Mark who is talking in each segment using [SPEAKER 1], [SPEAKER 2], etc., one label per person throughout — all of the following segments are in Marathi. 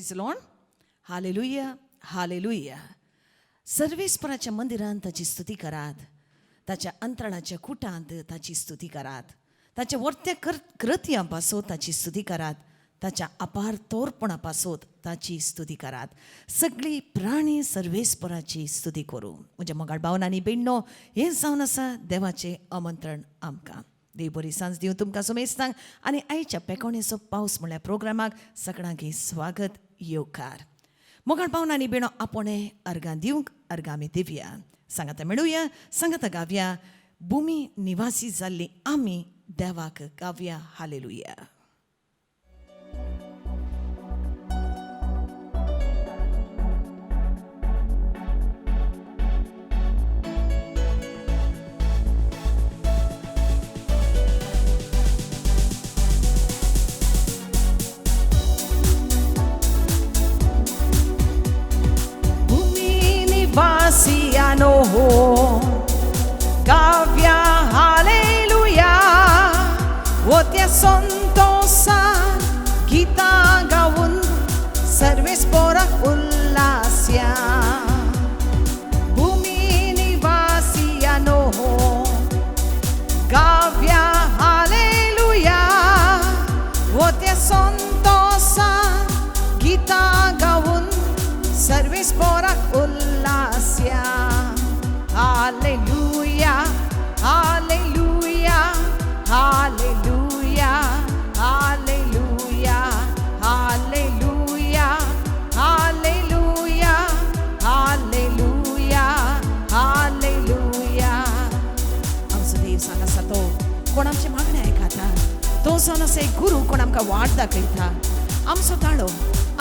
[SPEAKER 1] Praise lord. Hallelujah, hallelujah. सर्वेस्पराच्या मंदिरांत ताची स्तुती करात. ताच्या अंतराळाच्या कुटांत ताची स्तुती करात. ताच्या वर्त्या कृत्यांपासून ताची स्तुती करात. ताच्या अपार तोरपणापासून ताची स्तुती करात. सगळी प्राणी सर्वेस्पराची स्तुती करू. म्हणजे मोगाळ भावनांनी बेण्णो, हें जावन आसा देवाचें आमंत्रण आमकां. देव बरी सांज दिवं तुमकां सुमेस्तांक. आनी आयच्या पेकोणेचो पावस म्हळ्यार प्रोग्रामाक सगळ्यांक स्वागत येवकार. मोगाळ भावनांनी बेणो आपणे अर्गां दिवंक अर्गां आमी दिवया. सांगाता मेळुया, सांगाता गावया. भुमी निवासी जाल्ली आमी देवाक गावया. Hallelujah.
[SPEAKER 2] Vasiano Gavia Hallelujah Otia Sontosa Gita Gavun Service Pora Ullasya Bhumini Vasiano Gavia Hallelujah Otia Sontosa Gita Gavun Service Pora Ullasya. Hallelujah, hallelujah, hallelujah, hallelujah, hallelujah, hallelujah, hallelujah, hallelujah. आमचो देव सांगा सातो कोण आमचे मागणे आयकता. तो जावन आसा एक गुरू कोण आमकां वाट दाखयता. आमचो ताळो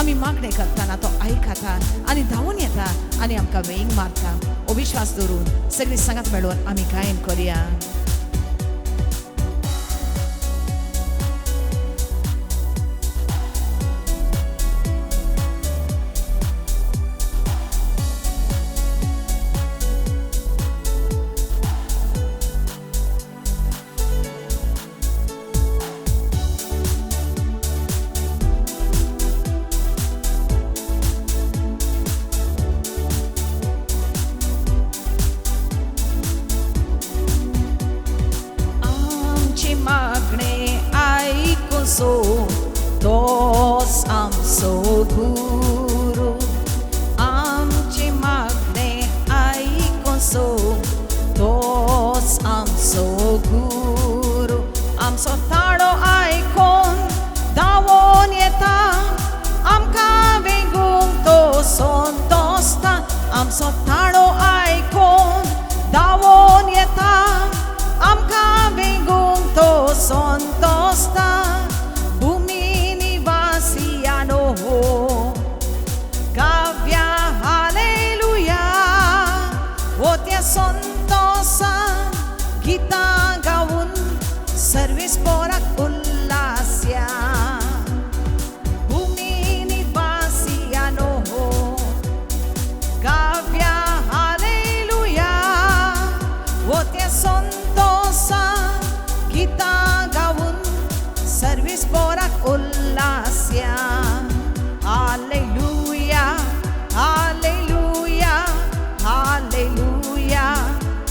[SPEAKER 2] आमी मागणे करतना तो आयकता आनी धांवून येता आनी आमकां वेंग मारता. हो विश्वास दवरून सगळीं सांगात मेळून आमी गायन करुया. Tos amso guru amche magne aikonso tos amso guru amso taro aikon dawon yeta amka vengung to son tosta amso taro aikon dawon yeta amka vengung to son tosta. Gavia Hallelujah Otia Sontosa Gita Gavun Service Porak Ullasya Bhumi Nivasiano Gavia Hallelujah Otia Sontosa Gita Gavun Service Porak Ullasya. Hallelujah, hallelujah, hallelujah,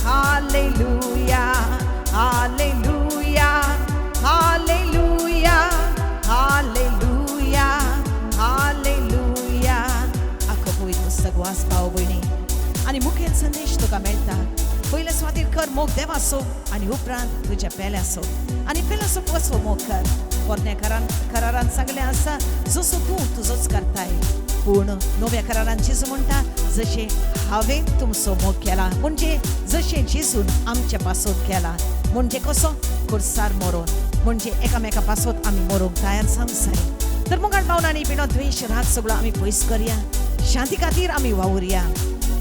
[SPEAKER 2] hallelujah, hallelujah, hallelujah, hallelujah, hallelujah. Ako po ito sa guwas pa ubuni. Ani मुखेल संदेश तुका मेळटा. पयले स्वातीर कर मोग देवाचो आनी उपरांत तुज्या पेल्याचो आनी पेल्याचो वचो मोग कर. पोरण्या करारान सांगलें आसा जसो तूं तुजोच करताय. पूण नव्या करारान जेजू म्हणटा जशें हांवें तुमचो मोग केला. म्हणजे जशें जेजून आमच्या पासत केला. म्हणजे कसो खुर्सार मरोन. म्हणजे एकामेका पासत आमी मरूंक तयार जावंक जाय. तर मोगाळ भावनांनी बिनो द्वेश राग सगळो आमी पयस करया. शांती खातीर आमी वावुरया.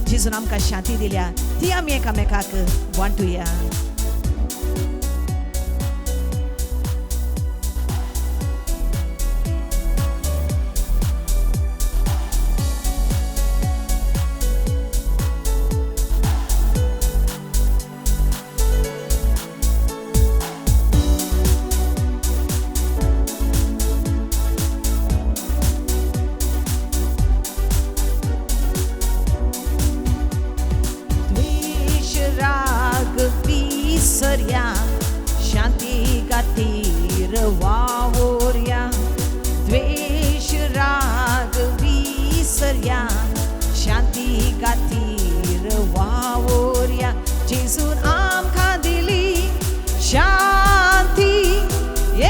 [SPEAKER 2] जेजून आमकां शांती दिल्या ती आमी एकामेकाक वांटुया. विसर्या शांती खातीर वावोरया द्वेष राग विसर्या शांती खातीर वावोरया जेजून आमकां दिली शांती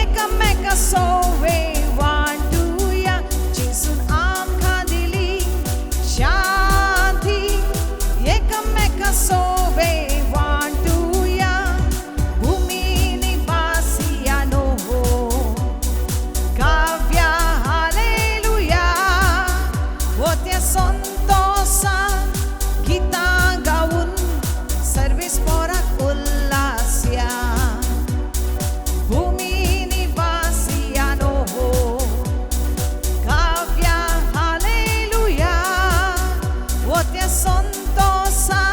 [SPEAKER 2] एकमेका सोवे वांटुया जेजून आमकां दिली शांती एकमेका सोवे वांटुया भूमी निवासियानो काव्या हालेलुया o te संतोषा गीतां गाऊन सर्वीस पोराक उल्हास्या भूमी निवासियानो काव्या हालेलुया o te संतोषा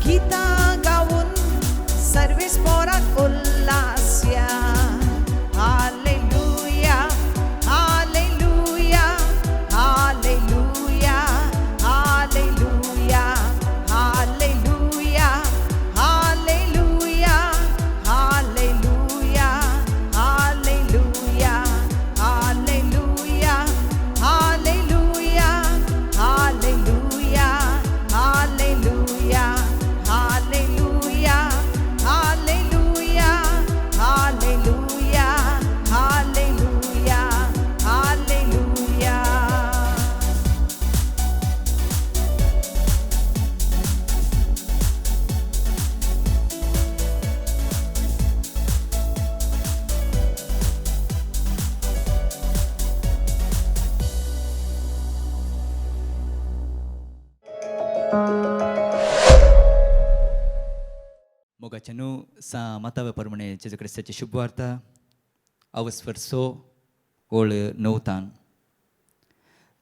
[SPEAKER 2] गीतां गाऊन सर्वीस पोराक उल्हास्या hallelujah hallelujah hallelujah hallelujah hallelujah hallelujah hallelujah hallelujah hallelujah hallelujah hallelujah hallelujah hallelujah hallelujah hallelujah hallelujah hallelujah
[SPEAKER 3] मोगाच्यानू सा मातावे परमणे जेजू क्रिस्ताची शुभ वार्ता अवस वर्सो ओळ नवतान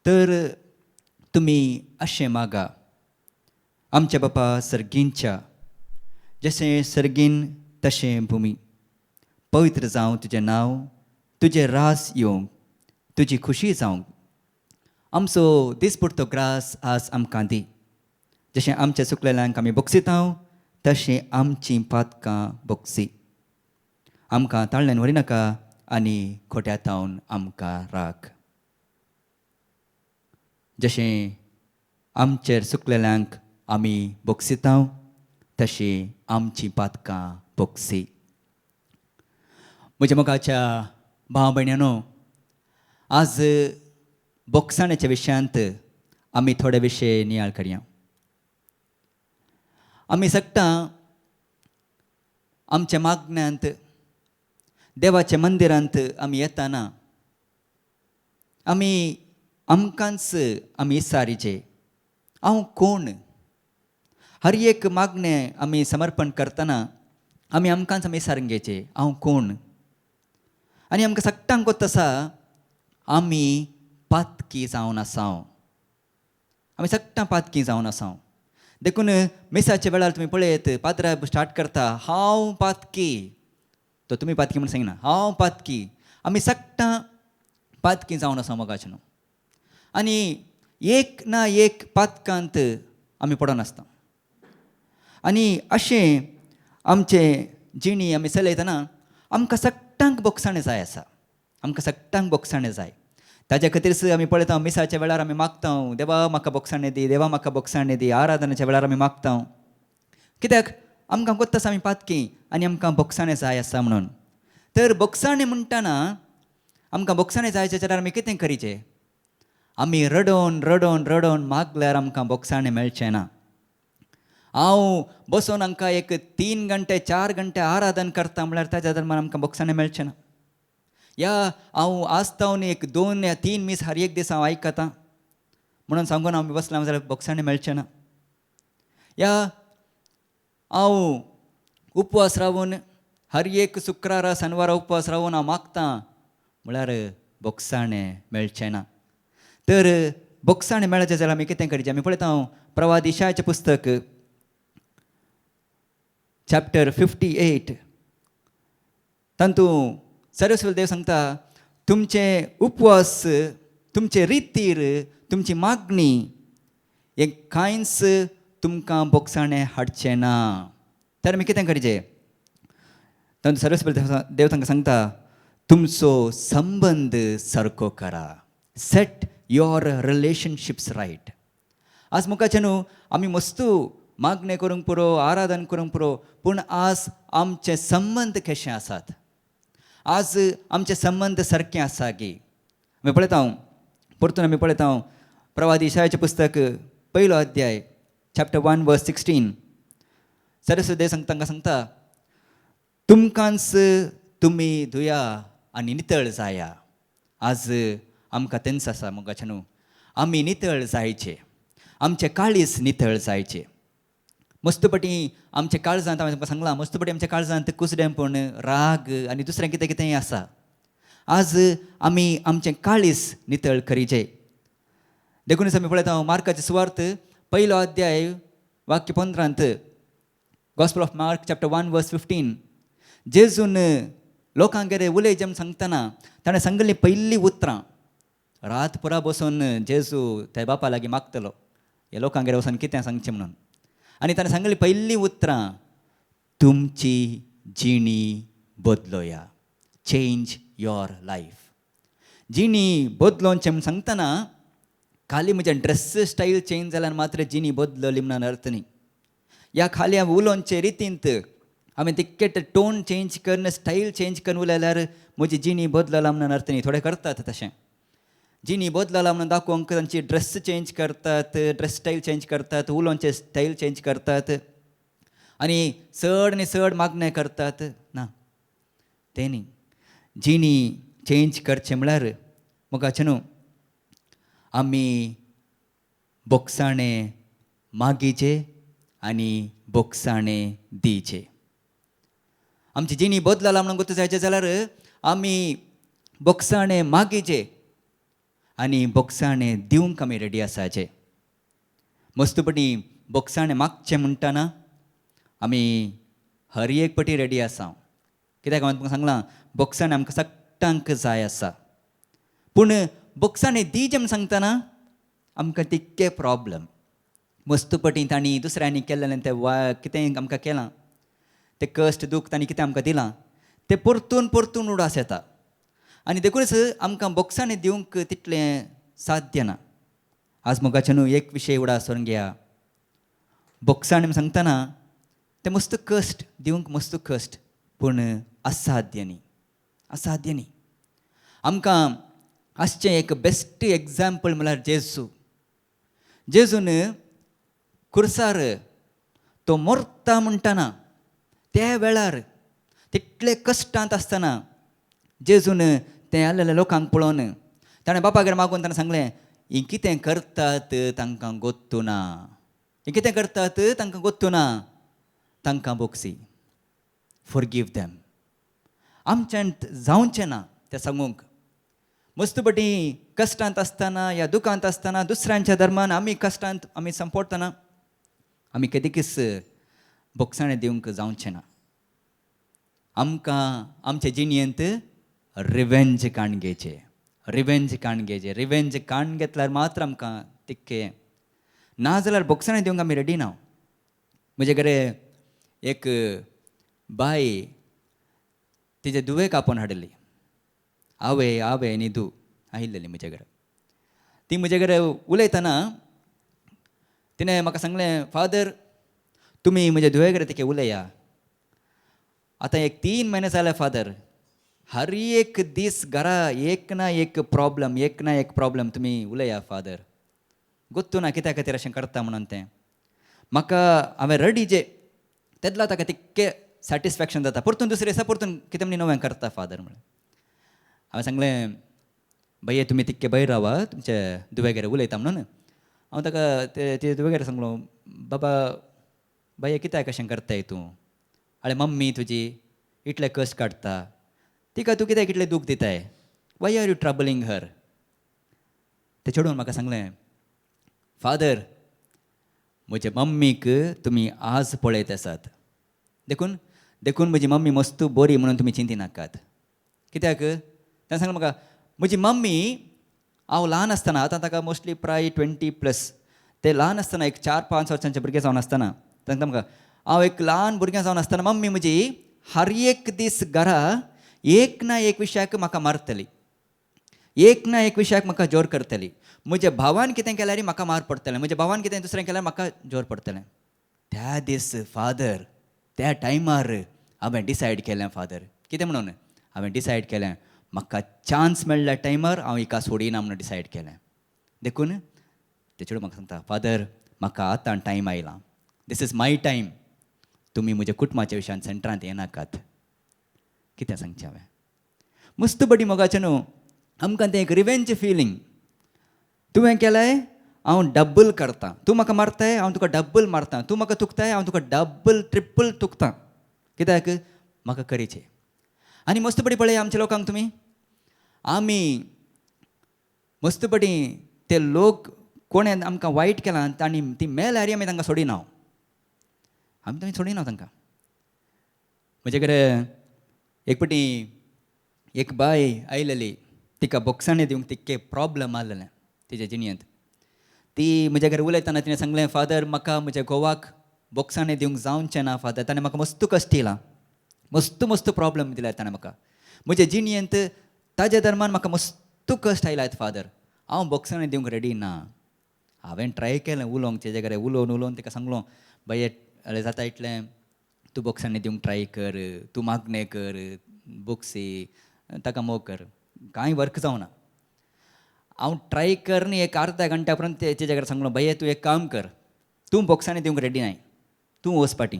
[SPEAKER 3] तर तुमी अशें मागा आमच्या बापा सर्गींच्या जशें सर्गीन तशें भुमी पवित्र जावं तुजें नांव तुजें रास येवंक तुजी खुशी जावंक आमचो दिसपुरतो ग्रास आज आमकां दी जशें आमच्या सुकलेल्यांक आमी बोगसितांव तशें आमचीं पातकां बोगसी आमकां ताळ्यान व्हरिनाका आनी खोट्यातावन आमकां राख जशें आमचेर सुकलेल्यांक आमी बोगसितांव तशीं आमचीं पातकां बोगसी म्हज्या मोगाच्या भाव भयण्यांनो आज बोगसाण्याच्या विशयांत आमी थोडे विशय नियाळ करया आमी सकटां आमच्या मागण्यांत देवाच्या मंदिरांत आमी येताना आमी आमकांच आमी विचारीचे हांव कोण हर एक मागणें आमी समर्पण करतना आमी आमकांच आमी विचारून घेवचें हांव कोण आनी आमकां सकटांक कोत्त आसा आमी पातकी जावन आसांव आमी सकटां पातकी जावन आसांव देखून मिसाच्या वेळार तुमी पळयत पात्रां स्टार्ट करता हांव पातकी तो तुमी पातकी म्हणून सांगिना हांव पातकी आमी सकटां पातकी जावन आसा मोगाचें न्हू आनी एक ना एक पातकांत आमी पडोन आसता आनी अशें आमचें जिणी आमी चलयतना आमकां सकटांक बोगसाणें जाय आसा आमकां सकटांक बोगसाणें जाय ताज्या खातीरच आमी पळयता मिसाच्या वेळार आमी मागता देवा म्हाका बोगसाणें दी देवा म्हाका बोगसाणें दी आराधनाच्या वेळार आमी मागता कित्याक आमकां कोत्त आसा आमी पातकी आनी आमकां बोगसाणें जाय आसा म्हणून तर बोगसाणें म्हणटाना आमकां बोगसाणें जाय जाल्यार आमी कितें करीचें आमी रडोन रडोन रडोन मागल्यार आमकां बोगसाणें मेळचें ना हांव बसून हांकां एक 3 घंटे 4 घंटे आराधन करता म्हळ्यार ताच्या दरम्यान आमकां बोगसाणें मेळचें ना या हांव आसतावन एक 2 या 3 मीस हर एक दीस हांव आयकतां म्हणून सांगून हांव बसलां जाल्यार बोगसाणें मेळचें ना या हांव उपवास रावून हर एक शुक्रारा शेनवारा उपवास रावून हांव मागतां म्हळ्यार बोगसाणें मेळचें ना तर बोगसाणें मेळचें जाल्यार आमी कितें करचें आमी पळयता प्रवाद इशायाचें पुस्तक चॅप्टर 58 तातूंत सर्वेश्वर देव सांगता तुमचे उपवास तुमचे रितीर तुमची मागणी हें कांयच तुमकां बोगसाणें हाडचें ना तर आमी कितें करचें तांचो सर्वेस्पर देव तांकां सांगता तुमचो संबंद सारको करा, सेट युअर रिलेशनशिप्स रायट. आज मुखाचे न्हू आमी मस्तू मागणें करूंक पुरो, आराधन करूंक पुरो, पूण आज आमचे संबंद कशे आसात? आज आमचे संबंद सारके आसा की? आमी पळयता परतून आमी पळयता प्रवादी इशायाचें पुस्तक 1 अध्याय चॅप्टर 1 वर्स 16. सरस्वती देव तांकां सांगता तुमकांच तुमी धुया आनी नितळ जाया. आज आमकां तेंच आसा मोगाचें न्हू, आमी नितळ जायचे, आमचे काळीज नितळ जायचे. मस्तपटी आमच्या काळजांत हांवें तुमकां सांगलां मस्तपटी आमच्या काळजांत कुसडेंपण, राग आनी दुसरें कितें कितेंय आसा. आज आमी आमचें काळीज नितळ करीचें. देखूनच आमी पळयता मार्काची सुवार्त 1 अध्याय वाक्य 15, गॉस्पल ऑफ मार्क चॅप्टर 1 वर्स 15. जेजून लोकांगेर उलय जेम सांगतना ताणें सांगली पयलीं उतरां. रातपुरा बसून जेजू त्या बापा लागीं मागतलो ह्या लोकांगेर वचून कितें सांगचें म्हणून. आनी ताणें सांगली पयलीं उतरां तुमची जिणी बदलोया, चेंज युअर लायफ. जिणी बदलोवचें म्हूण सांगतना खाली म्हजें ड्रेस स्टायल चेंज जाल्यार मात्र जिणी बदलली म्हणून अर्थ न्ही. ह्या खाली हांव उलोवचे रितींत हांवें तिकेट टोन चेंज करून स्टायल चेंज करून उलयल्यार म्हजी जिणी बदलला म्हणून अर्थ न्ही. थोडे करतात तशें, जिणी बदलला म्हणून दाखोवंक तांची ड्रेस चेंज करतात, ड्रेस स्टायल चेंज करतात, उलोवचे स्टायल चेंज करतात आनी चड आनी चड मागणें करतात. ना, तें न्ही. जिणी चेंज करचें म्हळ्यार मोगाचें न्हू आमी बोगसाणें मागीचें आनी बोगसाणें दिवचें. आमची जिणी बदलला म्हणून गोत जायचें जाल्यार आमी बोगसाणें मागीचें आनी बोगसाणें दिवंक आमी रेडी आसाचे. मस्तपटी बोगसाणें मागचें म्हणटाना आमी हर एक पटी रेडी आसा. कित्याक हांवें तुमकां सांगलां बोगसाणें आमकां सगळ्यांक जाय आसा. पूण बोगसाणें दिवचें म्हूण सांगतना आमकां तितके प्रॉब्लम. मस्तपटी तांणी दुसऱ्यांनी केल्लें तें कितें आमकां केलां, तें कश्ट दूख तांणी कितें आमकां दिलां तें परतून परतून उडास येता. आनी देखूनच आमकां बोगसाणें दिवंक तितलें साध्य ना. आज मोगाचें न्हू एक विशय उडास व्हरून घेया. बोगसाणें म्हूण सांगतना तें मस्त कश्ट दिवंक मस्त कश्ट, पूण असाध्य न्ही, असाध्य न्ही. आमकां आसचें एक बेस्ट एग्जाम्पल म्हळ्यार जेजू. जेजून खुर्सार तो मरता म्हणटाना त्या वेळार तितले कश्टांत आसतना जेजून तें आसलेल्या लोकांक पळोवन ताणें बापागेर मागून ताणें सांगलें ही कितें करतात तांकां गोत्तू ना, ही कितें करतात तांकां गोत्तू ना, तांकां बोगसी, फॉरगिव देम. आमच्यान जावचें ना तें सांगूंक. मस्तपटी कश्टांत आसतना या दुखांत आसतना दुसऱ्यांच्या धर्मान आमी कश्टांत आमी संपडटना आमी केदीकच बोगसाणें दिवंक जावचें ना. आमकां आमचे जिणयेंत रिवेंज काणगेचें, रिवेंज काणगेचें. रिवेंज काण घेतल्यार मात्र आमकां तितकें, ना जाल्यार बोगसाणें दिवंक आमी रेडी ना. म्हजे कडेन एक बाय तिजे दुवेक आपोवन हाडली. आवय आवय न्हिदू आयिल्ली म्हजे कडेन. ती म्हजे कडेन उलयतना तिणें म्हाका सांगलें फादर तुमी म्हजे धुवे कडेन तिके उलया. आतां 3 म्हयने जाले फादर, हर एक दीस घरा एक ना एक प्रॉब्लम तुमी उलया फादर. गोत्तू ना कित्या खातीर अशें करता म्हणून तें. म्हाका हांवें रेडी जे तेदला ताका तितकें सॅटिस्फॅक्शन जाता. परतून दुसरे दिसा परतून कितें म्हणी नवें करता फादर म्हणून. हांवें सांगलें भैया तुमी तितके भायर रावा, तुमचे दुवेगेर उलयता म्हणून. हांव ताका ते दुवेगेर सांगलो बाबा भैया कित्याक अशें करताय तूं? आळे मम्मी तुजी इतले कश्ट काडटा, तिका तूं कित्याक इतलें दूख दिताय? वाय आर यू ट्रबलिंग हर? ते चेडून म्हाका सांगलें फादर म्हजे मम्मीक तुमी आज पळयत आसात, देखून देखून म्हजी मम्मी मस्त बरी म्हणून तुमी चिंती नाकात. कित्याक ताणें सांगलें म्हाका म्हजी मम्मी हांव ल्हान आसतना, आतां ताका मोस्टली प्राय 20+, ते ल्हान आसतना एक 4-5 वर्सांचे भुरगें जावन आसतना सांगता म्हाका हांव एक ल्हान भुरगें जावन आसतना मम्मी म्हजी हर एक दीस घरा एक ना एक विशयाक म्हाका मारतली, एक ना एक विशयाक म्हाका जोर करतली. म्हज्या भावान कितें केल्यार म्हाका मार पडटलें, म्हज्या भावान कितें दुसरें केल्यार म्हाका जोर पडटलें. त्या दीस फादर त्या टायमार हांवें डिसायड केलें फादर कितें म्हणून हांवें डिसायड केलें म्हाका चान्स मेळ्ळ्या टायमार हांव हिका सोडिना म्हणून डिसायड केलें. देखून तेचेर म्हाका सांगता फादर म्हाका आतां टायम आयला, दीस इज माय टायम, तुमी म्हज्या कुटुंबाच्या विशयान सेंटरांत येनाकात. कितें सांगचें हांवें. मस्त बडी मोगाचें न्हू. आमकां तें एक रिवेंज फिलींग. तुवें केलें हांव डब्बल करतां, तूं म्हाका मारताय हांव तुका डब्बल मारतां, तूं म्हाका तुकताय हांव तुका डब्बल ट्रिप्पल तुकतां. कित्याक म्हाका करीचें. आनी मस्त बडी पळय आमच्या लोकांक तुमी, आमी मस्त बडी ते लोक कोणें आमकां वायट केलां आनी ती मेल्यार आमी तांकां सोडिना. आमी थंय सोडिना तांकां. म्हजे कडेन एक फावटी एक बाय आयलेली, तिका बॉक्सांनी दिवंक तितके प्रॉब्लम आसलेलें तिच्या जिणेंत. ती म्हजे कडेन उलयतना तिणें सांगलें फादर म्हाका म्हज्या घोवाक बॉक्सांनी दिवंक जावचें ना फादर, ताणें म्हाका मस्त कश्ट दिलां, मस्त मस्त प्रॉब्लम दिल्यात ताणें म्हाका. म्हज्या जिणेंत ताज्या धर्मान म्हाका मस्त कश्ट आयल्यात फादर, हांव बॉक्सांनी दिवंक रेडी ना. हांवें ट्राय केलें उलोवंक तेजे कडेन, उलोवन उलोवन ताका सांगलो बाये जाता इतलें तूं बॉक्सांनी दिवंक ट्राय कर, तूं मागणें कर, बुक्सी ताका मोग कर, कांय वर्क जावना. हांव ट्राय कर न्ही एक अर्ध्या घंट्या पर्यंत तेजे कडेन सांगलो भैया तूं एक काम कर, तूं बॉक्सांनी दिवंक रेडी नाय, तूं वच पाटी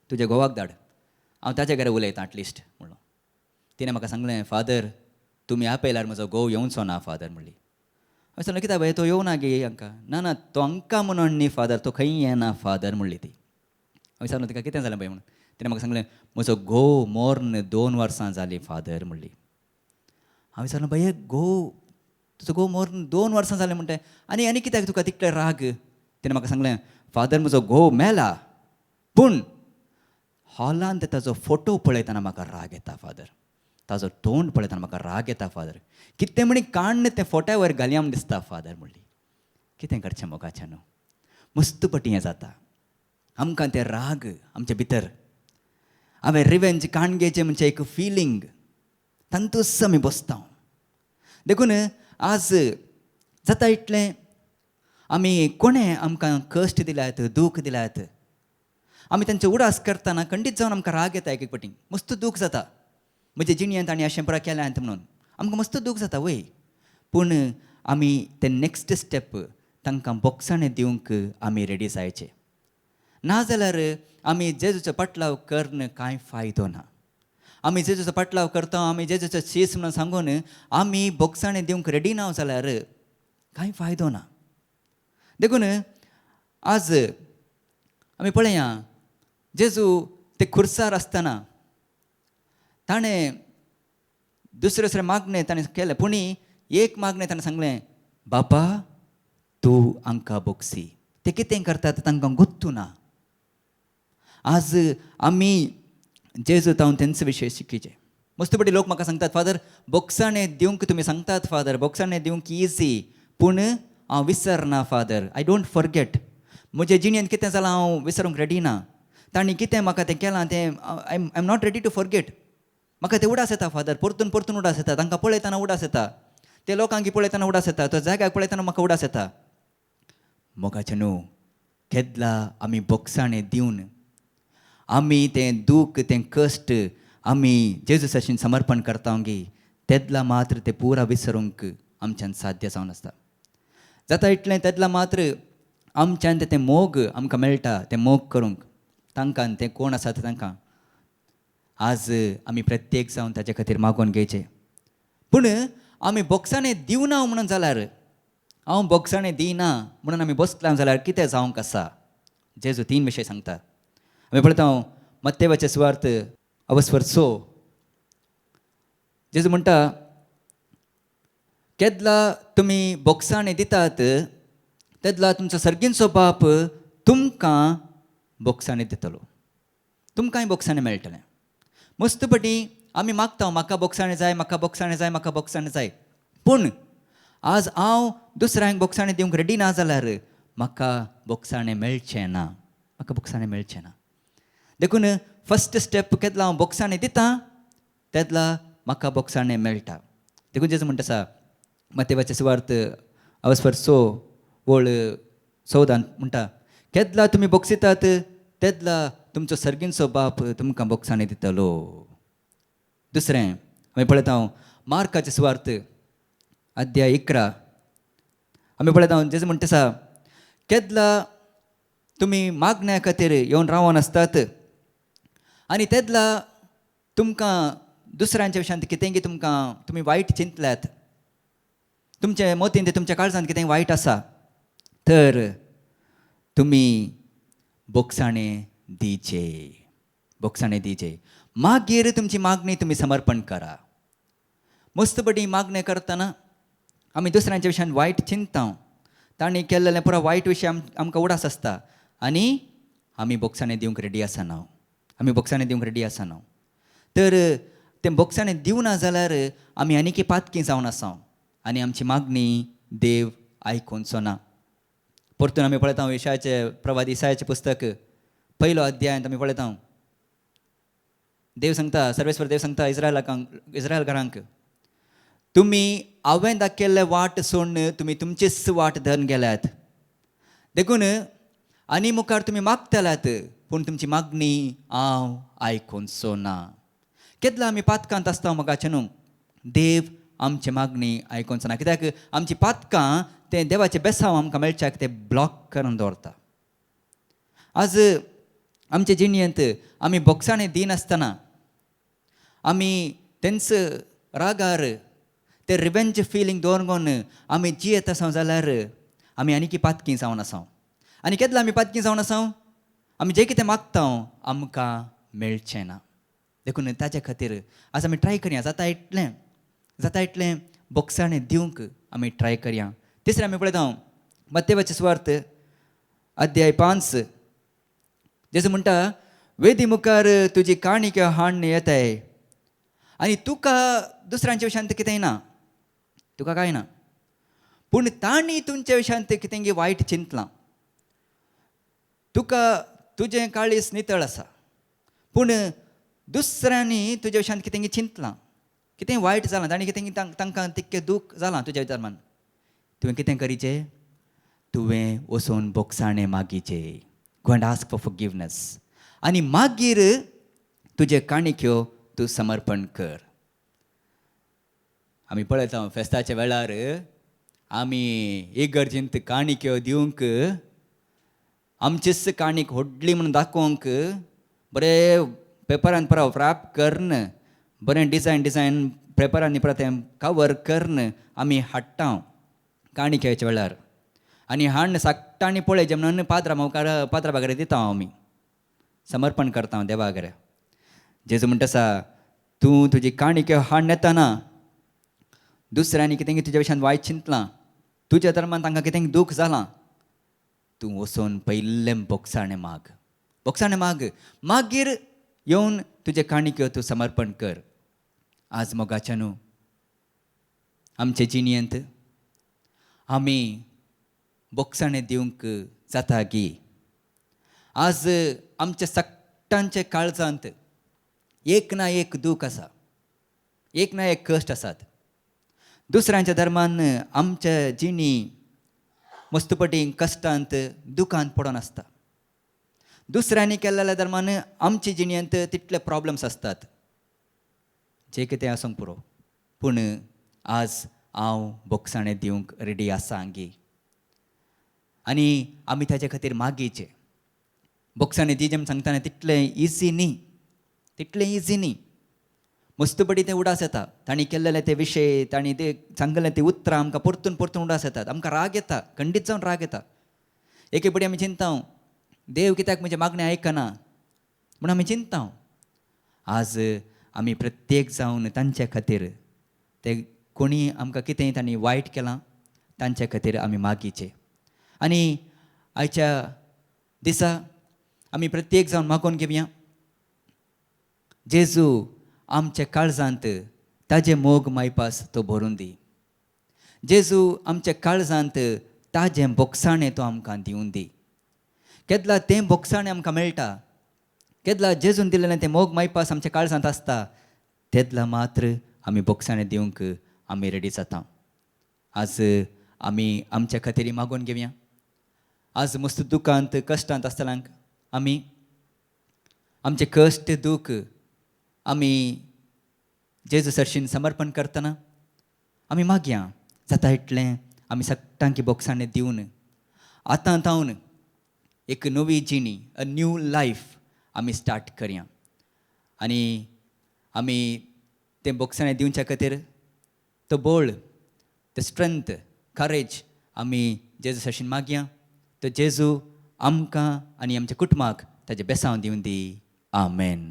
[SPEAKER 3] तुज्या घोवाक धाड, हांव ताचे कडेन उलयतां एटलिस्ट म्हणलो. तिणें म्हाका सांगलें फादर तुमी आपयल्यार म्हजो घोव येवचो ना फादर म्हणली. हांवें सांगलें कित्याक भैया तो येवना गे हांकां. ना ना तो हांकां म्हणून न्ही फादर, तो खंय येना फादर म्हणली ती. हांवें सांगलें तिका कितें जालें भंय म्हणून. तिणें म्हाका सांगलें म्हजो घोव मोर्न 2 वर्सां जालीं फादर म्हणली. हांवें सांगलें भैया घोव तुजो घोव मोर्न 2 वर्सां जालें म्हणटा आनी कित्याक तुका तितले राग. तिणें म्हाका सांगलें फादर म्हजो घोव मेला पूण हॉलांत ताजो फोटो पळयतना म्हाका राग येता फादर, ताजो तोंड पळयतना म्हाका राग येता फादर, कितें म्हणी काण्ण तें फोट्या वयर घालया म्हण दिसता फादर म्हणली. कितें करचें मोगाचें न्हू. मस्त पटी हें जाता आमकां तें राग आमचे भितर. हांवें रिवेंज काणगेचें म्हणजे एक फिलींग तंतूस आमी बसता. देखून आज जाता इतलें आमी कोणें आमकां कश्ट दिल्यात, दूख दिल्यात, आमी तांचे उडास करतना खंडीत जावन आमकां राग येता. एक एक फावटी मस्त दूख जाता म्हजे जिणेंत आनी अशें पुरा केल्यात म्हणून आमकां मस्त दूख जाता वय. पूण आमी तें नेक्स्ट स्टेप तांकां बॉक्सांनी दिवंक आमी रेडी जायचे. नाजाल्यार आमी जेजूचो पाटलाव करन कांय फायदो ना. आमी जेजूचो पाटलाव करता, आमी जेजूचो शीस म्हणून सांगून आमी बॉक्सांनी दिवंक रेडी ना जाल्यार कांय फायदो ना. देखून आज आमी पळया जेजू ते खुर्सार आसतना ताणें दुसरे मागणें ताणें केलें, पूण एक मागणें ताणें सांगलें बापा तूं हांकां बॉक्सी. ते कितें करतात तांकां गोत्तू ना. आज आमी जेजू तावन तेंचे विशय शिकिचें. मस्त बडी लोक म्हाका सांगतात फादर बॉक्सांनी दिवंक तुमी सांगतात फादर, बॉक्सांनी दिवंक इजी, पूण हांव विसरना फादर, आय डोंट फॉरगेट. म्हज्या जिणेंत कितें जालां हांव विसरूंक रेडी ना. तांणी कितें म्हाका तें केलां तें I am not ready to forget. म्हाका तें उडास येता फादर, परतून परतून उडास येता. तांकां पळयतना उडास येता, ते लोकांक पळयतना उडास येता, तो जाग्याक पळयतना म्हाका उडास येता. मोगाचें न्हू. केदला आमी बॉक्सांनी दिवन आमी तें दूख तें कश्ट आमी जेजूसाचें समर्पण करता गे, तेदला मात्र तें पुरा विसरूंक आमच्यान साध्य जावन आसता. जाता इतलें तेदला मात्र आमच्यान तें मोग आमकां मेळटा, तें मोग करूंक तांकां तें कोण आसात तांकां आज आमी प्रत्येक जावन ताचे खातीर मागोवन घेवचें. पूण आमी बॉक्सांनी दिवना म्हणून जाल्यार हांव बॉक्सांनी दिना म्हणून आमी बसला जाल्यार कितें जावंक आसा. जेजू 3 विशय सांगता. आमी पळयता मत्तेवाचे सुवार्त अवस्वर 6. जेजू म्हणटा केदला तुमी बॉक्सांनी दितात तेदला तुमचो सर्गींचो बाप तुमकां बॉक्सांनी दितलो, तुमकांय बॉक्सांनी मेळटलें. मस्त पटी आमी मागता म्हाका बॉक्सांनी जाय, म्हाका बॉक्सांनी जाय, म्हाका बॉक्सांनी जाय. पूण आज हांव दुसऱ्यांक बॉक्सांनी दिवंक रेडी ना जाल्यार म्हाका बॉक्सांनी मेळचें ना, म्हाका बॉक्सांनी मेळचें ना. देखून फस्ट स्टेप केदला हांव बोक्साणें दितां तेदला म्हाका बोक्साणें मेळटा. देखून जेजू म्हणटा आसा मत्तेवाचे सुवार्त अवस्वर 6 वळ 14 म्हणटा केदला तुमी बोक्सितात तेदला तुमचो सर्गींचो बाप तुमकां बोक्साणें दितलो. दुसरें आमी पळयता मार्काचे सुवार्त अध्याय 11 आमी पळयता जेजू म्हणटा आसा केदला तुमी मागण्या खातीर येवन रावोन आसतात आनी तेदला तुमकां दुसऱ्यांच्या विशयांत कितेंय तुमी वायट चिंतल्यात, तुमचे मोतीन ते तुमच्या काळजांत कितेंय वायट आसा तर तुमी बोक्साणें दिवचे. मागीर तुमची मागणी तुमी समर्पण करा. मस्तपडी मागणें करतना आमी दुसऱ्यांच्या विशयान वायट चिंतता, तांणी केल्लेले पुरो वायट विशय आमकां उडास आसता आनी आमी बोक्साणें दिवंक रेडी आसना. तर तें बोक्साणें दिवना जाल्यार आमी आनीक पातकी जावन आसा आनी आमची मागणी देव आयकुचो ना. परतून आमी पळयता प्रवादी इसायाचें पुस्तक 1 अध्यायांत आमी पळयता देव सांगता, सर्वेस्वर देव सांगता इस्रायल घरांक तुमी हांवें दाखयल्ले वाट सोडून तुमी तुमचीच वाट धरून गेल्यात. देखून आनी मुखार तुमी मागतल्यात पूण तुमची मागणी हांव आयकुचो ना. केदला आमी पातकांत आसता मोगाचें न्हू, देव आमची मागणी आयकुचो ना. कित्याक आमची पातकां तें देवाचें बेसांव आमकां मेळच्याक तें ब्लॉक करून दवरता. आज आमचे जिणेंत आमी बोक्साणें दिनासतना आमी तेंच रागार ते रिवेंज फिलींग दवरून आमी जियेत आसा जाल्यार आमी आनीक पातकी जावन आसा. आनी केदला आमी पातकी जावन आसा, आमी जें कितें मागता आमकां मेळचें ना. देखून ताचे खातीर आज आमी ट्राय करया, जाता इतलें बोक्साणें दिवंक आमी ट्राय करया. तिसरें आमी पळयता मत्तेवाचे सुवार्त अध्याय 5 जेजू म्हणटा वेदी मुखार तुजी काणीक हाडून येताय आनी तुका दुसऱ्यांच्या विशयांत कितेंय ना, तुका कांय ना, पूण तांणी तुमच्या विशयांत कितेंय वायट चिंतलां. तुका तुजें काळीज नितळ आसा पूण दुसऱ्यांनी तुज्या विशयांत कितेंय चिंतलां, कितेंय वायट जालां, तांणी कितेंय तांकां तितकें दूख जालां तुज्या विचारमान. तुवें कितें करीचें, तुवें वचून बोक्साणें मागीचें, go and ask for forgiveness आनी मागीर तुजे काणिक्यो तूं समर्पण कर. आमी पळयता फेस्ताच्या वेळार आमी इगर्जेंत काणिक्यो दिवंक आमचीच काणीक व्हडली म्हणून दाखोवंक बरें पेपरान परत रॅप करून बरें डिजायन पेपरांनी परत तें कवर करून आमी हाडटा काणिक्याच्या वेळार आनी हाडून साकटांनी पळय जे म्हणून पात्रा बागेर दिता आमी, समर्पण करता देवागेर. जेजू म्हणटा आसा तूं तुजी काणिक्यो हाडून येतना दुसऱ्यांनी कितेंय तुज्या विशयान वायट चिंतलां, तुज्या धर्मान तांकां कितेंय दूख जालां, तूं वचून पयलें बोक्साणें माग, मागीर येवन तुजे काणिक्यो तूं समर्पण कर. आज मोगाचें न्हू, आमचे जिणेंत आमी बोक्साणें दिवंक जाता गी. आज आमच्या सगळ्यांच्या काळजांत एक ना एक दूख आसा, एक ना एक कश्ट आसात. दुसऱ्यांच्या धर्मान आमच्या जिणी मस्तपटी कश्टांत दुखांत पडून आसता. दुसऱ्यांनी केल्ल्या धर्मान आमची जिणेंत तितले प्रॉब्लेम्स आसतात, जे कितें आसूंक पुरो. पूण आज हांव बोक्साणें दिवंक रेडी आसा गी आनी आमी ताचे खातीर मागीचें. बोक्साणें दी जें सांगतना तितलें इजी न्ही. मस्तपडी तें उडास येता, तांणी केल्लेले ते विशय, तांणी ते सांगलें ती उतरां आमकां परतून उडास येतात. आमकां राग येता, खंडीत जावन राग येता. एके पडी आमी चिंता देव कित्याक म्हजे मागणी आयकना म्हूण आमी चिंता. आज आमी प्रत्येक जावन तांचे खातीर ते कोणी आमकां कितेंय तांणी वायट केलां तांचे खातीर आमी मागीचें. आनी आयच्या दिसा आमी प्रत्येक जावन मागून घेवया, जेजू आमच्या काळजांत ताजे मोग मायपास तो भरून दी. जेजू आमच्या काळजांत ताजें बोक्साणें तो आमकां दिवन दी. केदला तें बोक्साणें आमकां मेळटा, केदला जेजून दिलेलें तें मोग मायपास आमच्या काळजांत आसता तेदला मात्र आमी बोक्सांनी दिवंक आमी रेडी जाता. आज आमी आमच्या खातीर मागून घेवया. आज मस्त दुखांत कश्टांत आसतल्यांक आमी आमचे कश्ट दूख आमी जेजू सरशीन समर्पण करतना आमी मागया जाता इतलें आमी सगळ्यांक बोक्सांनी दिवन आतां तावन एक नवी जिणी अ न्यू लायफ आमी स्टार्ट करया. आनी आमी तें बोक्सांनी दिवच्या खातीर तो बोळ द स्ट्रेंथ करेज आमी जेजू सरशीन मागया. तो जेजू आमकां आनी आमच्या कुटुंबाक ताजें बेसांव दिवन दी. आमेन.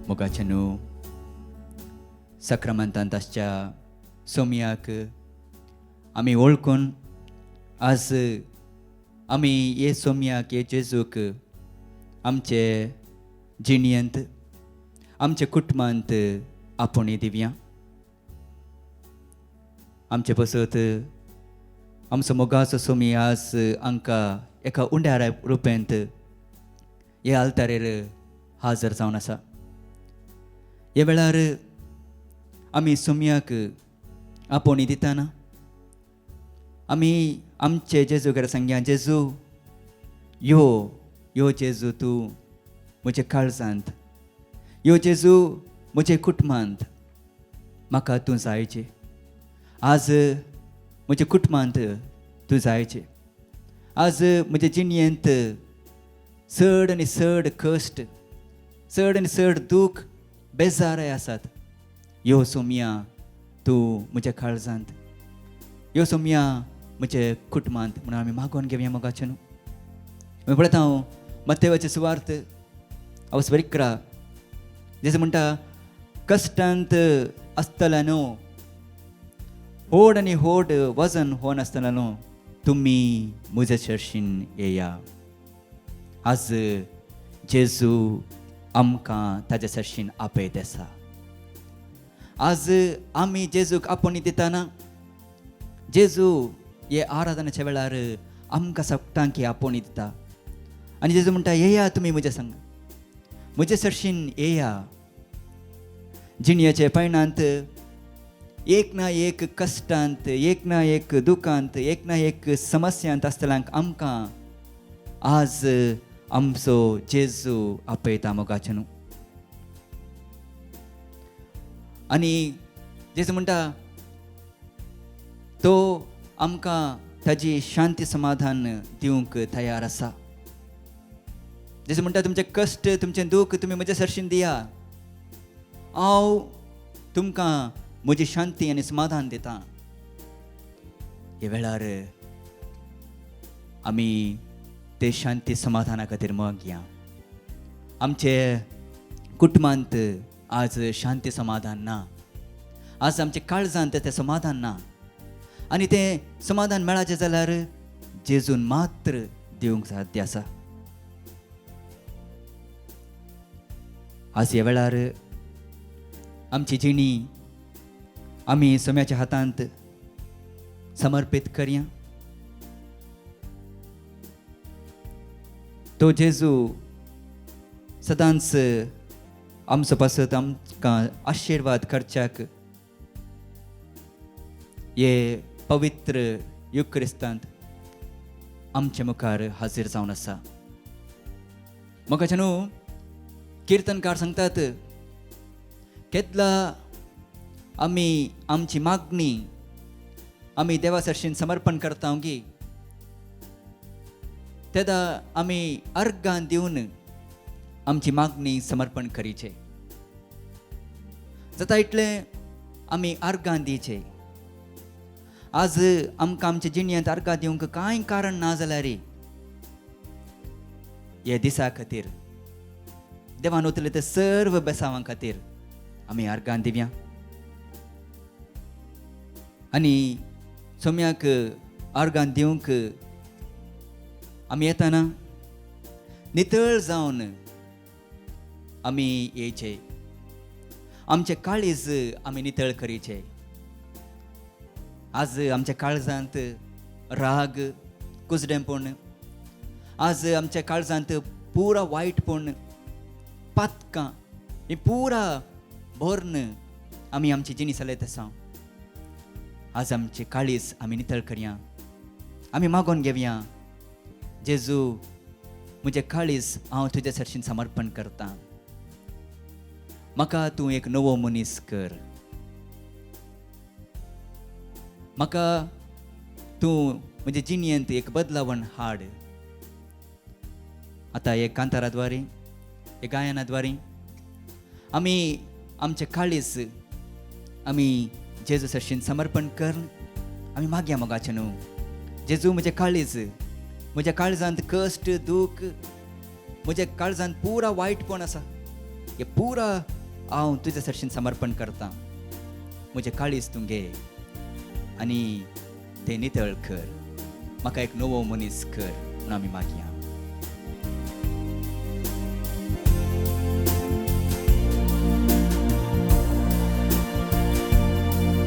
[SPEAKER 3] मोगाचेनु सक्रामंतांत आसच्या सोमयाक आमी वळखून आज आमी हे सोमयाक हे जेजूक आमचे जिणयेंत आमच्या कुटुंबांत आपोवणी दिवया. आमचे बसत आमचो मोगाचो सोमी आज आमकां एका उंड्या रुपेंत हे आल्तारेर हाजर जावन आसा. हे वेळार आमी सोमयाक आपोवणी दितना आमी आमचे जेजूकडे सांगया, जेजू यो जेजू तूं म्हजे काळजांत, यो जेजू म्हजे कुटुंबांत म्हाका तूं जायचें. आज म्हज्या कुटुंबांत तूं जायचें. आज म्हज्या जिणयेंत चड आनी चड कश्ट, चड आनी चड दूख, बेजाराय आसात. यो सोमया तूं म्हज्या काळजांत, यो सोमया म्हजे कुटुंबांत म्हणून आमी मागोवन घेवया मोगाचें न्हू. पळयता हांव मत्तेवाचे सुवार्त हांव बरीक करा. जेजू म्हणटा कश्टांत आसतल्यानो, होड आनी होड वजन होवन आसतल्यानो तुमी म्हज्या चर्चीन येया. आज जेजू आमकां ताज्या चर्चीन आपयत आसा. आज आमी जेजूक आपोवणी दितना जेजू हे आराधनाच्या वेळार आमकां सगळ्यांक आपोवणी दिता आनी जेजू म्हणटा येया तुमी म्हज्या संग, म्हजे सरशीन येया. जिणयेचे पयणांत एक ना एक कश्टांत, एक ना एक दुखांत, एक ना एक समस्यांत आसतल्यांक आमकां आज आमचो जेजू आपयता मोगाचे न्हू. आनी जेजू म्हणटा तो आमकां ताजी शांती समाधान दिवंक तयार आसा. जेजू म्हणटा तुमचे कश्ट, तुमचें दूख तुमी म्हज्या सरशीन दिया, हांव तुमकां म्हजी शांती आनी समाधान दिता. ह्या वेळार आमी ते शांती समाधाना खातीर मागया. आमचे कुटुंबांत आज शांती समाधान ना, आज आमच्या काळजांत तें समाधान ना. आनी तें समाधान मेळाचें जाल्यार जेजून मात्र दिवंक साध्य आसा. आज ह्या वेळार आमची जिणी आमी सोम्याच्या हातांत समर्पीत करया. तो जेजू सदांच आमचो पासत आमकां आशिर्वाद करच्याक हे पवित्र युक्रिस्तांत आमचे मुखार हाजीर जावन आसा. मोगाचे न्हू किर्तनकार सांगतात, केदला आमी आमची मागणी आमी देवा सरशीन समर्पण करता गी, तेदा आमी अर्गां दिवन आमची मागणी समर्पण करीचे. जाता इतलें आमी अर्गां दिवचे. आज आमकां आमच्या जिणयांत अर्गां दिवंक कांय कारण ना जाल्यार हे दिसा खातीर, देवान उतले ते सर्व बेसावां खातीर आमी अर्गां दिवया. आनी सोम्याक अर्गां दिवंक आमी येताना नितळ जावन आमी येयचे. आमचे काळीज आमी नितळ करीचे. आज आमच्या काळजांत राग, कुजडेंपण, आज आमच्या काळजांत पुरा वायटपण, पातकां ही पुरा भोर्ण आमी आमची जिणी चलयत आसा. आज आमचे काळीज आमी नितळ करया. आमी मागोन घेवया, जेजू म्हजें काळीज हांव तुज्या सरशीन समर्पण करता. म्हाका तूं एक नवो मनीस कर. म्हाका तूं म्हज्या जिणयेंत एक बदलावण हाड. आतां हे कांताराद्वारे, हे गायनाद्वारे आमी आमचे काळीज आमी जेजू सरशीन समर्पण कर. आमी मागया मोगाचें न्हू, जेजू म्हजें काळीज, म्हज्या काळजांत कश्ट, दूख, म्हज्या काळजांत पुरा वायटपण आसा, हे पुरा हांव तुज्या सरशीन समर्पण करता. म्हजें काळीज तूं घे आनी तें नितळ कर. म्हाका एक नवो मनीस कर म्हूण आमी मागया.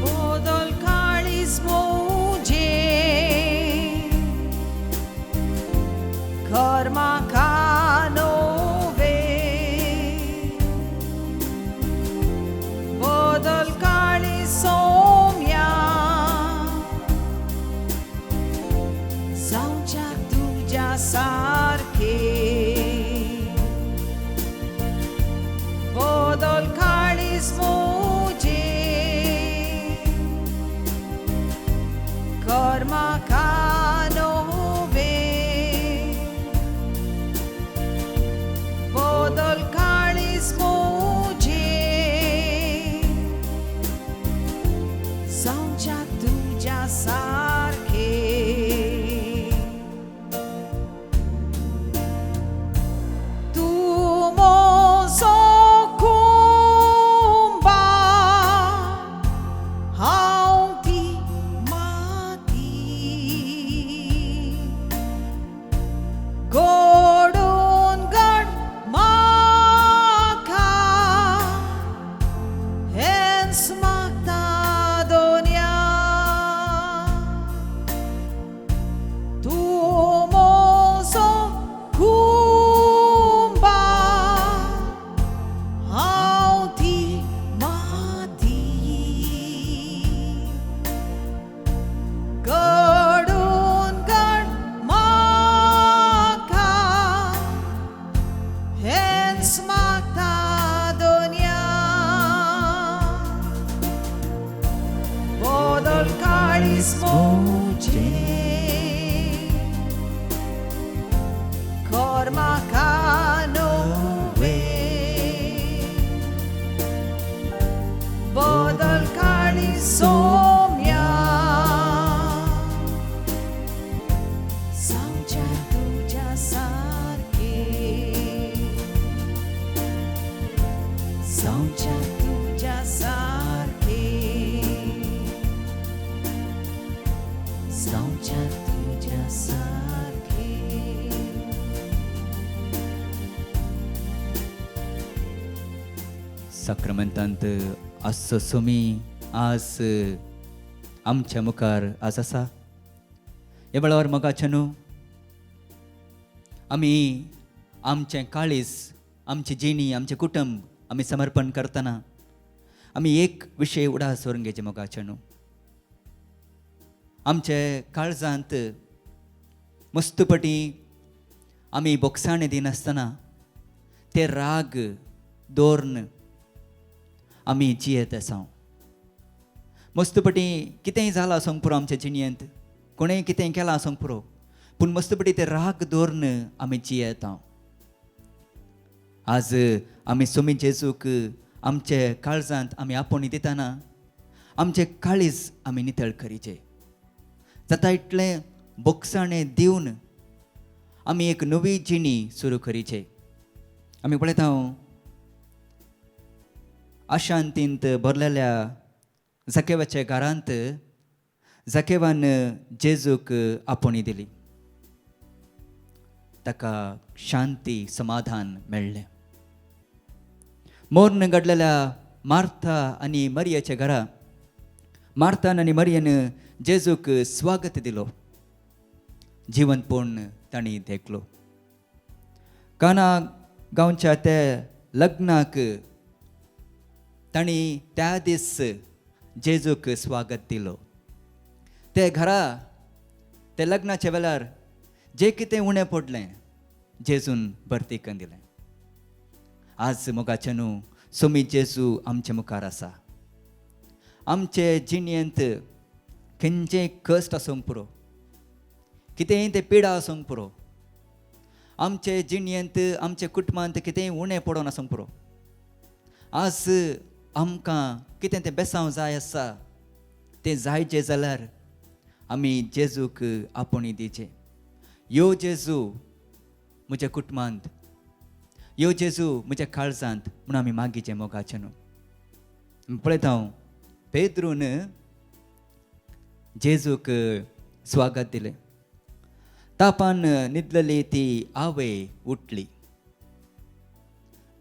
[SPEAKER 2] Podol kalis moje karma kanove Podol kalis somya Zauncha tuja sarke Podol kalis moje कर्मा कानोवे बदल काळीज मोजे जावच्या तुझ्या सारखे तू मोजो कुंबा हांव ती गोडून गड माका तुझे kormaka nowe bodal kali somya samcha tuja sarke samcha tuja sarke samcha tuja sarke
[SPEAKER 3] साक्रमेंतांत आजचो सोमी आज आमच्या मुखार आज आसा. हे वेळार मोगाच्या न्हू आमी आमचें काळीज, आमची जिणी, आमचें कुटुंब आमी समर्पण करतना आमी एक विशय उडास व्हरून घेवचे मोगाच्या न्हू. आमचे काळजांत मस्तपटी आमी बोगसाणे दिनासतना ते राग दवरून आमी जियेत आसा. मस्तपटी कितेंय जालां आसूंक पुरो आमच्या जिणयेंत, कोणेंय कितेंय केलां आसूंक पुरो, पूण मस्तपटी ते राग दवरून आमी जियेत. आज आमी सोमी जेजूक आमचे काळजांत आमी आपोवणी दितना आमचें काळीज आमी नितळ करीचे. जाता इतलें बोगसाणें दिवन आमी एक नवी जिणी सुरू करीचे. आमी पळयता अशांतींत भरलेल्या जकेवाच्या घरांत जकेवान जेजूक आपोवणी दिली. ताका शांती समाधान मेळ्ळें. मोर्न घडलेल्या मार्था आनी मरियाच्या घरा मार्थान आनी मरियन जेजूक स्वागत दिलो. जीवनपूर्ण तांणी देखलो. काना गांवच्या ते लग्नाक तांणी त्या दीस जेजूक स्वागत दिलो. ते घरा ते लग्नाच्या वेळार जे कितें उणें पडलें जेजून भरतीक दिलें. आज मोगाचें न्हू सोमी जेजू आमच्या मुखार आसा. आमचे जिणयेंत खंयचेंय कश्ट आसूंक पुरो, कितेंय ते पिडा आसूंक पुरो, आमचे जिणयेंत आमच्या कुटुंबांत कितेंय उणें पडोन आसूंक पुरो, आज आमकां कितें तें बेसांव जाय आसा तें जायचें जाल्यार आमी जेजूक आपोवणी दिवचें. यो जेजू म्हज्या कुटुंबांत, यो जेजू म्हज्या काळजांत म्हूण आमी मागीचें मोगाचें न्हू. पळयता पेद्रून जेजूक स्वागत दिलें. तापान न्हिदलेली ती आवय उठली.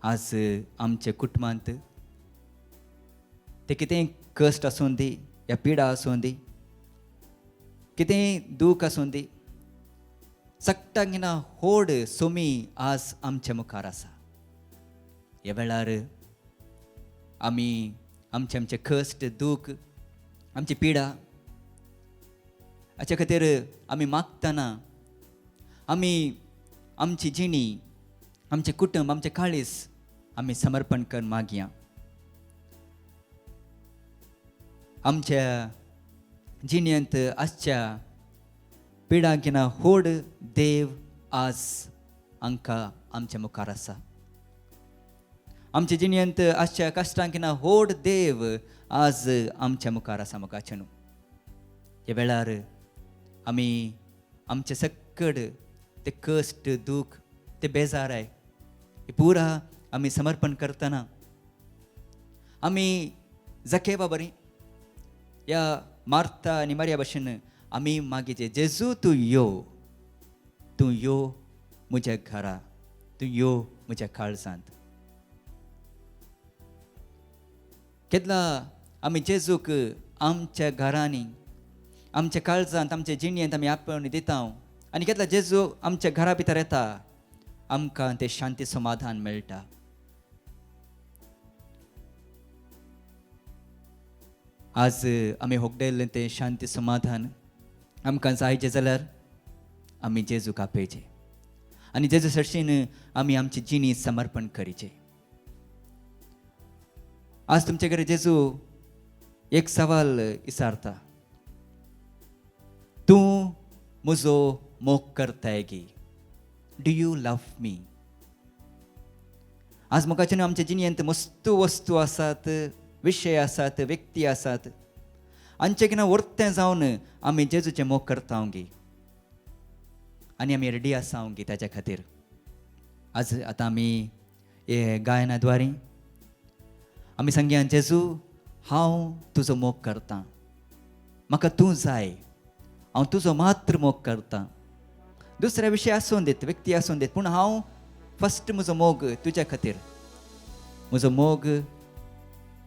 [SPEAKER 3] आज आमच्या कुटुंबांत ते कितेंय कश्ट आसूं दी, या पिडा आसूं दी, कितेंय दूख आसूं दी, सक्टांगिना होड सोमी आज आमच्या मुखार आसा. ह्या वेळार आमी आमचे आमचे कश्ट, दूख, आमची पिडा हाच्या खातीर आमी मागतना आमी आमची जिणी, आमचें कुटुंब, आमचें काळीज आमी समर्पण करून मागया. आमच्या जिणयेंत आसच्या पिडांकिना होड देव आज आमकां आमच्या मुखार आसा. आमच्या जिणयेंत आसच्या कश्टांकिना होड देव आज आमच्या मुखार आसा मोगाचें न्हू. ह्या वेळार आमी आमचे सकड ते कश्ट, दूख, ते बेजाराय हे पुरा आमी समर्पण करतना आमी जकेवा बरी या मार्था आनी मरिया भशेन आमी मागीचे जेजू तूं यो म्हज्या घरा, तूं यो म्हज्या काळजांत. केदला आमी जेजूक आमच्या घरांनी, आमच्या काळजांत, आमच्या जिणयेंत आमी आपोवणी दिता आनी केदला जेजू आमच्या घरा भितर येता आमकां ते शांती समाधान मेळटा. आज आमी होगडयल्लें तें शांती समाधान आमकां जायचें जाल्यार आमी जेजूक आपयचें आनी जेजू सरशीन आमी आमची जिणी समर्पण करीचें. आज तुमचे कडेन जेजू एक सवाल विचारता. तूं म्हजो मोग करताय गी. Do you love me? आज मोगाच्यान आमच्या जिणेंत मस्त वस्तू आसात, विशय आसात, व्यक्ती आसात. आमचें कितें वर्तें जावन आमी जेजूचें मोग करता गी. आनी आमी रेडी आसा गी ताच्या खातीर. आज आतां आमी हे गायनाद्वारे आमी सांगया, जेजू हांव तुजो मोग करतां. म्हाका तूं जाय. हांव तुजो मात्र मोग करतां. दुसरे विशय आसूं देत, व्यक्ती आसूं देत, पूण हांव फस्ट म्हजो मोग तुज्या खातीर. म्हजो मोग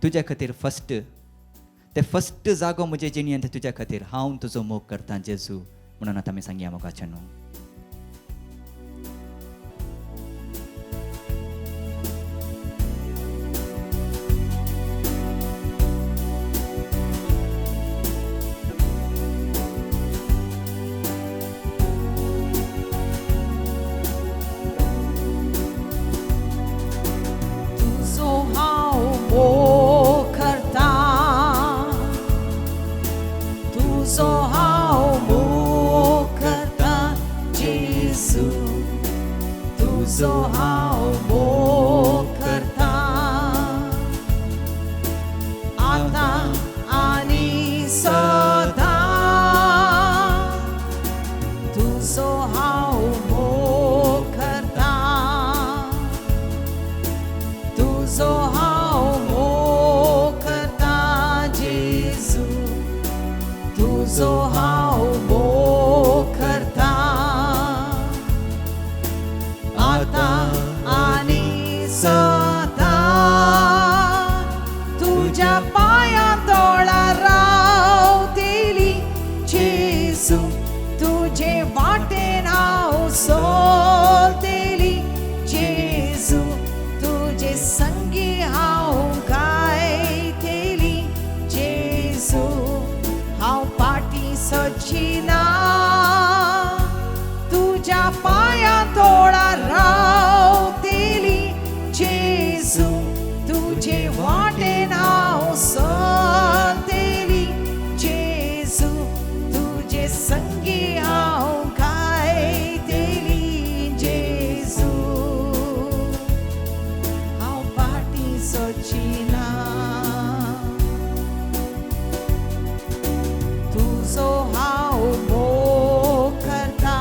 [SPEAKER 3] तुज्या खातीर फस्ट. ते फस्ट जागो म्हजे जिणेंत तुज्या खातीर. हांव तुजो मोग करतां जेजू. म्हणून आतां आमी सांगया मोगाचें न्हू.
[SPEAKER 2] तुजो हांव मोग करतां. तुजो हांव मोग करतां जेजू. तुजो हांव मोग करतां. आतां आनी सदां तुजो हांव मोग करतां. तुजो हांव मोग करतां जेजू. तुजो हांव मोग करतां. आतां आनी सदां तुज्या पांयां तळार रावतली जेजू. तुजे वाटेन हांव चलतली जेजू. तुजे संगी हांव गायतली जेजू. हांव फाटीं सरचिना. तुज्या पांयां तळार रावतली जेजू. तुजे वाटेन हांव चलतली जेजू. तुजे संगी हांव गायतली जेजू. हांव फाटीं सरचिना. तुजो हांव मोग करतां.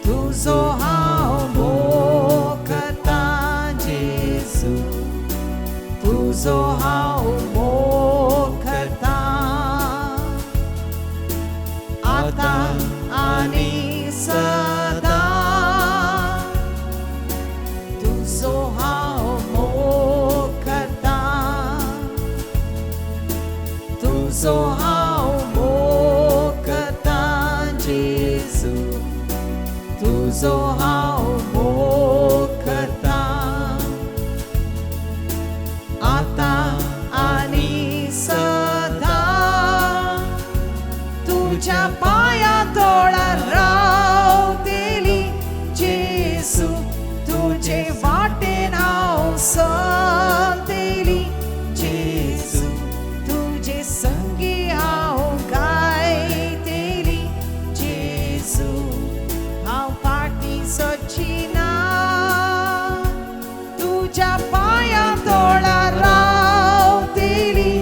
[SPEAKER 2] तुजो हांव मोग करतां जेजू. तुजो हांव मोग करतां. आतां आनी सदां तुजो हांव मोग करतां. तुजो हांव मोग करतां जेजू. तुजो हांव मोग करतां. आतां आनी सदां तुज्या पांयां तळार रावतली जेजू. तुजे वाटेन हांव चलतली जेजू. तुजे संगी हांव गायतली जेजू. हांव फाटीं सरचिना. तुज्या पांयां तळार रावतली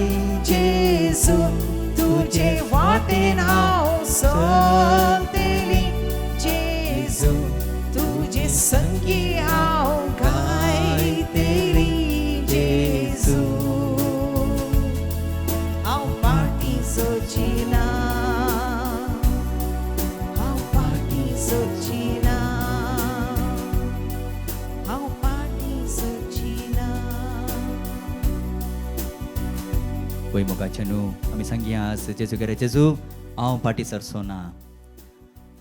[SPEAKER 2] जेजू. तुजे वाटेन हांव चलतली जेजू. तुजे संगी हांव गायतली जेजू. हांव फाटीं सरचिना. हांव फाटीं सरचिना. हांव फाटीं सरचिना.
[SPEAKER 3] पळय मोगाचें न्हू. आमी सांगया आज जेजू घरा, जेजू हांव फाटीं सरचो ना.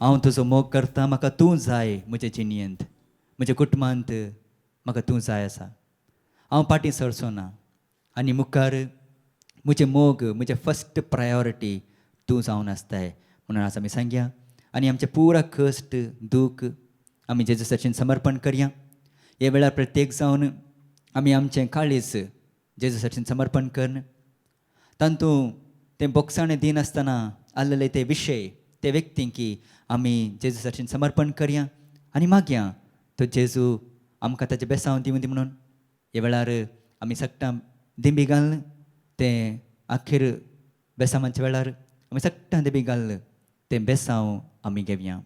[SPEAKER 3] हांव तुजो मोग करतां. म्हाका तूं जाय म्हज्या जिणेंत, म्हज्या कुटुंबांत म्हाका तूं जाय आसा. हांव फाटीं सरचो ना. आनी मुखार म्हजें मोग, म्हजें फस्ट प्रायोरिटी तूं जावन आसताय. म्हणून आज आमी सांगया आनी आमचें पुरा कश्ट दूख आमी जेजू सारकें समर्पण करया. हे वेळार प्रत्येक जावन आमी आमचें काळीज जेजू सारकें समर्पण करन. तांतूं ते बोक्साणें दिन आसतना आसलेले ते विशय ते व्यक्तींक आमी जेजू साठी समर्पण करया आनी मागया तो जेजू आमकां ताचें बेसांव दिवं दी म्हणून. हे वेळार आमी सगटां दिंबी घालून ते अखेर बेसांवाच्या वेळार आमी सगटां दिंबी घालून ते बेसांव आमी घेवया.